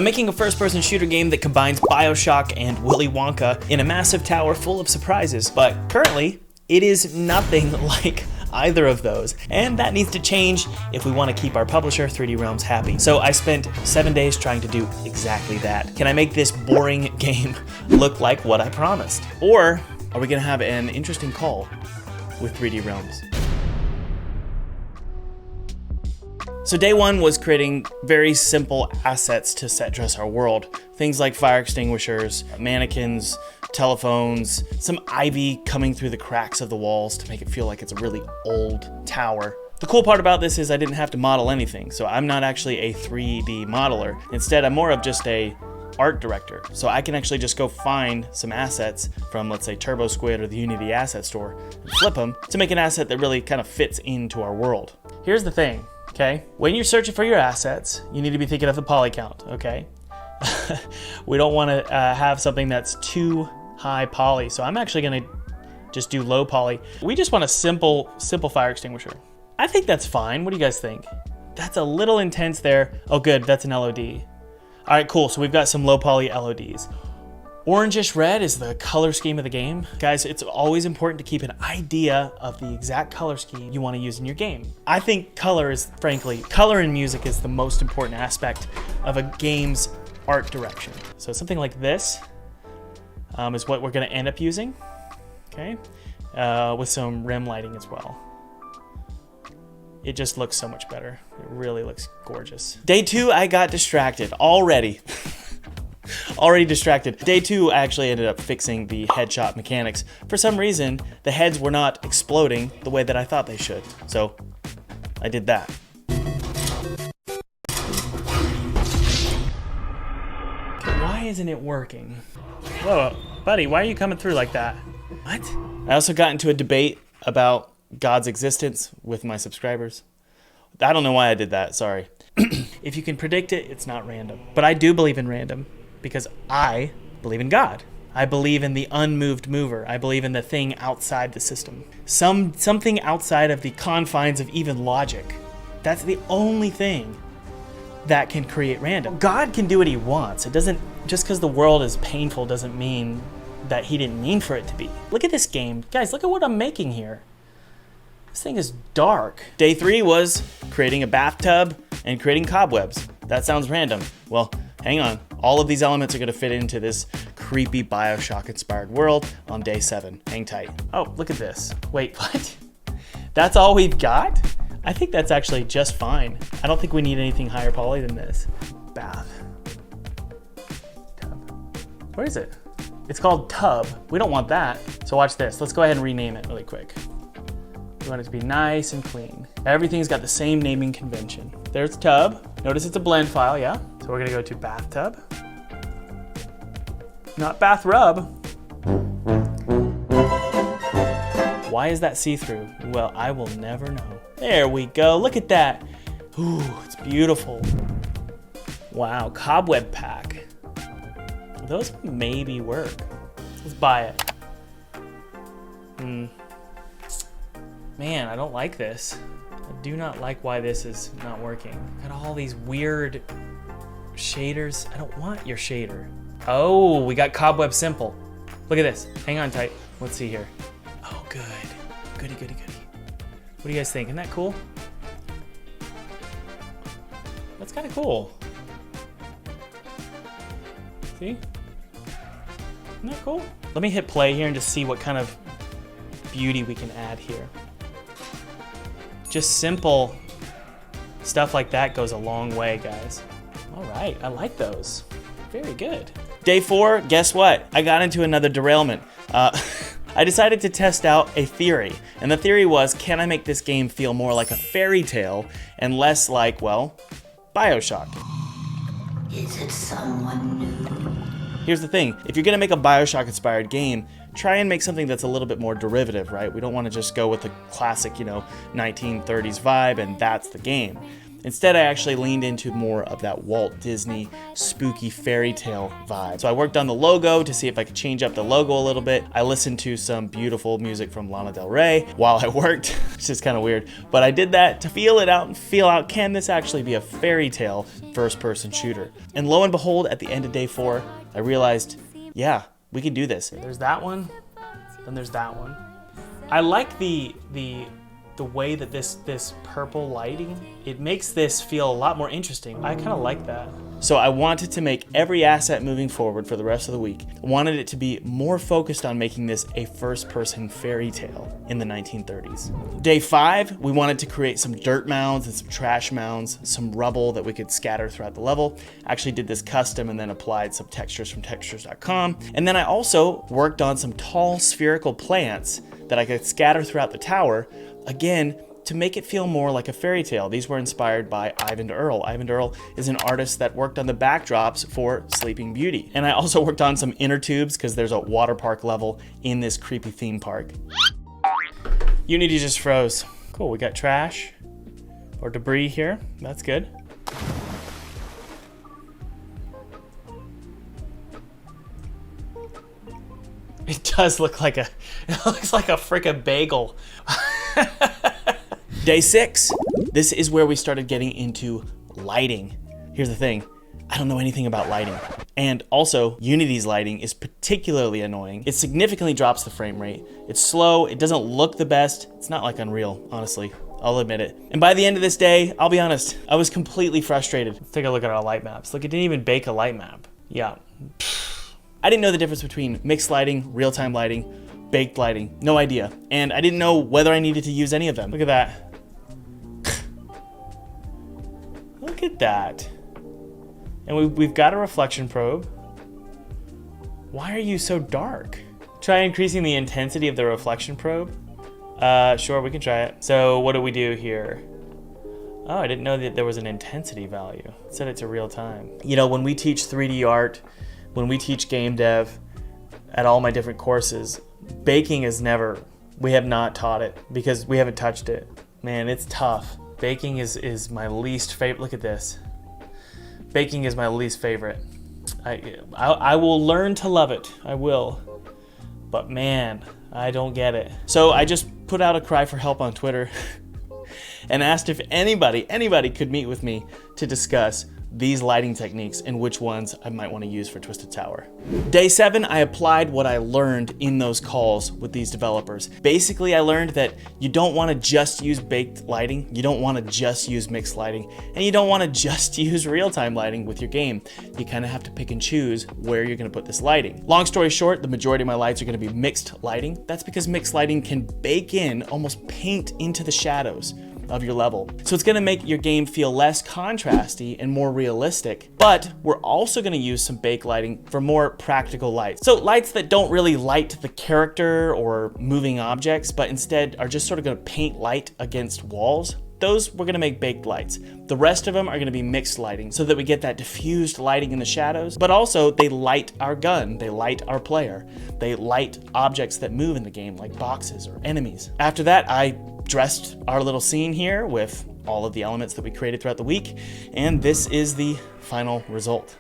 I'm making a first-person shooter game that combines Bioshock and Willy Wonka in a massive tower full of surprises, but currently, it is nothing like either of those, and that needs to change if we want to keep our publisher 3D Realms happy. So I spent 7 days trying to do exactly that. Can I make this boring game look like what I promised? Or are we gonna have an interesting call with 3D Realms? So day one was creating very simple assets to set dress our world. Things like fire extinguishers, mannequins, telephones, some ivy coming through the cracks of the walls to make it feel like it's a really old tower. The cool part about this is I didn't have to model anything, so I'm not actually a 3D modeler. Instead, I'm more of just a art director. So I can actually just go find some assets from, let's say, Turbo Squid or the Unity Asset Store, and flip them to make an asset that really kind of fits into our world. Here's the thing. Okay, when you're searching for your assets, you need to be thinking of the poly count, okay? We don't want to have something that's too high poly, so I'm actually going to just do low poly. We just want a simple fire extinguisher. I think that's fine. What do you guys think? That's a little intense there. Oh good, that's an LOD. All right, cool, so we've got some low poly LODs. Orangish red is the color scheme of the game. Guys, it's always important to keep an idea of the exact color scheme you want to use in your game. I think color in music is the most important aspect of a game's art direction. So something like this is what we're going to end up using, okay, with some rim lighting as well. It just looks so much better. It really looks gorgeous. Day two, I got distracted already. Already distracted. Day two, I actually ended up fixing the headshot mechanics. For some reason, the heads were not exploding the way that I thought they should. So I did that. Why isn't it working? Whoa, buddy, why are you coming through like that? What? I also got into a debate about God's existence with my subscribers. I don't know why I did that, sorry. If you can predict it, it's not random. But I do believe in random because I believe in God. I believe in the unmoved mover. I believe in the thing outside the system. Something outside of the confines of even logic. That's the only thing that can create random. God can do what he wants. It doesn't, just because the world is painful doesn't mean that he didn't mean for it to be. Look at this game. Guys, look at what I'm making here. This thing is dark. Day three was creating a bathtub and creating cobwebs. That sounds random. Well, hang on. All of these elements are gonna fit into this creepy Bioshock-inspired world on day 7. Hang tight. Oh, look at this. Wait, what? That's all we've got? I think that's actually just fine. I don't think we need anything higher poly than this. Bath. Tub. Where is it? It's called tub. We don't want that. So watch this. Let's go ahead and rename it really quick. We want it to be nice and clean. Everything's got the same naming convention. There's tub. Notice it's a blend file, yeah? So we're gonna go to bathtub. Not bath rub. Why is that see-through? Well, I will never know. There we go, look at that. Ooh, it's beautiful. Wow, cobweb pack. Those maybe work. Let's buy it. Man, I don't like this. I do not like why this is not working. Got all these weird shaders. I don't want your shader. Oh, we got cobweb simple. Look at this. Hang on tight. Let's see here. Oh, good. Goody, goody, goody. What do you guys think? Isn't that cool? That's kind of cool. See? Isn't that cool? Let me hit play here and just see what kind of beauty we can add here. Just simple stuff like that goes a long way, guys. All right, I like those. Very good. Day 4, guess what? I got into another derailment. I decided to test out a theory, and the theory was, can I make this game feel more like a fairy tale and less like, well, Bioshock? Is it someone new? Here's the thing, if you're gonna make a Bioshock-inspired game, try and make something that's a little bit more derivative, right? We don't want to just go with the classic, 1930s vibe and that's the game. Instead, I actually leaned into more of that Walt Disney spooky fairy tale vibe. So I worked on the logo to see if I could change up the logo a little bit. I listened to some beautiful music from Lana Del Rey while I worked, which is kind of weird. But I did that to feel it out and feel out, can this actually be a fairy tale first-person shooter? And lo and behold, at the end of day 4, I realized, yeah, we can do this. There's that one, then there's that one. I like the way that this purple lighting, it makes this feel a lot more interesting. I kind of like that. So I wanted to make every asset moving forward for the rest of the week. I wanted it to be more focused on making this a first-person fairy tale in the 1930s. Day 5, we wanted to create some dirt mounds and some trash mounds, some rubble that we could scatter throughout the level. I actually did this custom and then applied some textures from textures.com. And then I also worked on some tall spherical plants that I could scatter throughout the tower, again, to make it feel more like a fairy tale. These were inspired by Ivan Earl. Ivan Earl is an artist that worked on the backdrops for Sleeping Beauty. And I also worked on some inner tubes because there's a water park level in this creepy theme park. Unity just froze. Cool, we got trash or debris here. That's good. It does look like it looks like a frickin' bagel. Day 6, this is where we started getting into lighting. Here's the thing, I don't know anything about lighting. And also, Unity's lighting is particularly annoying. It significantly drops the frame rate. It's slow, it doesn't look the best. It's not like Unreal, honestly. I'll admit it. And by the end of this day, I'll be honest, I was completely frustrated. Let's take a look at our light maps. Look, it didn't even bake a light map. Yeah. I didn't know the difference between mixed lighting, real-time lighting, baked lighting. No idea. And I didn't know whether I needed to use any of them. Look at that. Look at that. And we've got a reflection probe. Why are you so dark? Try increasing the intensity of the reflection probe. Sure, we can try it. So what do we do here? Oh, I didn't know that there was an intensity value. It said it to real time. You know, when we teach 3D art, when we teach game dev at all my different courses, baking is never, we have not taught it because we haven't touched it. Man, it's tough. Baking is my least favorite. Look at this. Baking is my least favorite. I will learn to love it. I will. But man, I don't get it. So I just put out a cry for help on Twitter and asked if anybody could meet with me to discuss these lighting techniques and which ones I might want to use for Twisted Tower. Day 7, I applied what I learned in those calls with these developers. Basically, I learned that you don't want to just use baked lighting, you don't want to just use mixed lighting, and you don't want to just use real-time lighting with your game. You kind of have to pick and choose where you're going to put this lighting. Long story short, the majority of my lights are going to be mixed lighting. That's because mixed lighting can bake in, almost paint into the shadows of your level. So it's gonna make your game feel less contrasty and more realistic, but we're also gonna use some bake lighting for more practical lights. So lights that don't really light the character or moving objects, but instead are just sort of gonna paint light against walls. Those we're gonna make baked lights. The rest of them are gonna be mixed lighting so that we get that diffused lighting in the shadows, but also they light our gun, they light our player, they light objects that move in the game like boxes or enemies. After that, I dressed our little scene here with all of the elements that we created throughout the week, and this is the final result.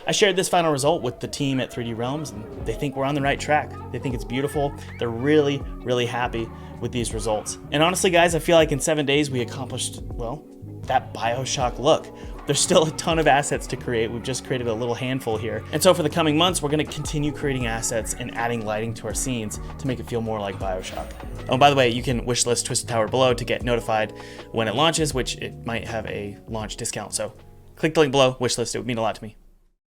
I shared this final result with the team at 3D Realms, and they think we're on the right track. They think it's beautiful. They're really, really happy with these results. And honestly, guys, I feel like in 7 days we accomplished, well, that Bioshock look. There's still a ton of assets to create. We've just created a little handful here. And so for the coming months, we're gonna continue creating assets and adding lighting to our scenes to make it feel more like Bioshock. Oh, and by the way, you can wishlist Twisted Tower below to get notified when it launches, which it might have a launch discount. So click the link below, wishlist, it would mean a lot to me.